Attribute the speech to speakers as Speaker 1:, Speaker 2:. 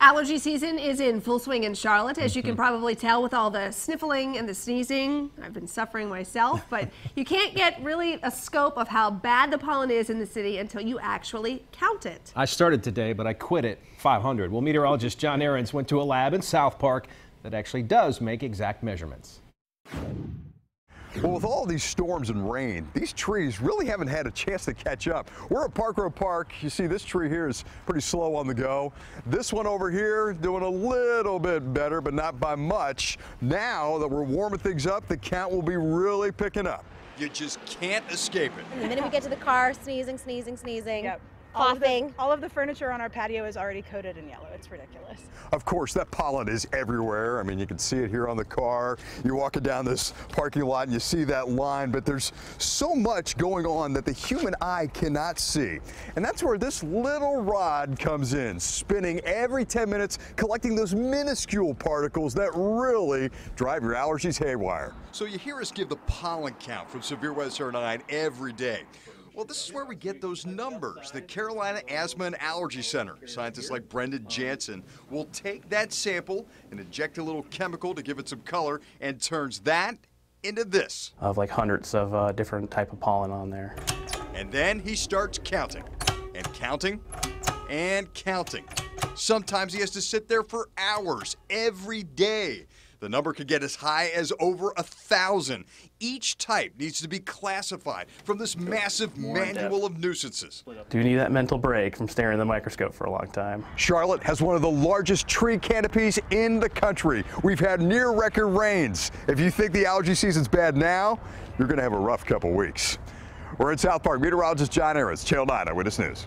Speaker 1: Allergy season is in full swing in Charlotte, as you can probably tell with all the sniffling and the sneezing. I've been suffering myself, but you can't get really a scope of how bad the pollen is in the city until you actually count it.
Speaker 2: I started today, but I quit at 500. Well, meteorologist John Ahrens went to a lab in South Park that actually does make exact measurements.
Speaker 3: Well, with all these storms and rain, these trees really haven't had a chance to catch up. We're at Park Row Park. You see this tree here is pretty slow on the go. This one over here doing a little bit better, but not by much. Now that we're warming things up, the count will be really picking up. You just can't escape it.
Speaker 4: And the minute we get to the car, sneezing.
Speaker 5: Yep.
Speaker 4: Coughing.
Speaker 5: All of the furniture on our patio is already coated in yellow. It's ridiculous.
Speaker 3: Of course, that pollen is everywhere. I mean, you can see it here on the car. You're walking down this parking lot and you see that line, but there's so much going on that the human eye cannot see. And that's where this little rod comes in, spinning every 10 minutes, collecting those minuscule particles that really drive your allergies haywire. So you hear us give the pollen count from Severe Weather 9 every day. Well, this is where we get those numbers. The Carolina Asthma and Allergy Center, scientists like Brendan Jansen, will take that sample and inject a little chemical to give it some color and turns that into this.
Speaker 6: Of like hundreds of different type of pollen on there.
Speaker 3: And then he starts counting and counting and counting. Sometimes he has to sit there for hours every day. The number could get as high as over 1,000. Each type needs to be classified from this massive manual of nuisances.
Speaker 6: Do you need that mental break from staring at the microscope for a long time?
Speaker 3: Charlotte has one of the largest tree canopies in the country. We've had near record rains. If you think the allergy season's bad now, you're going to have a rough couple weeks. We're in South Park. Meteorologist John Ahrens, Channel 9 Eyewitness News.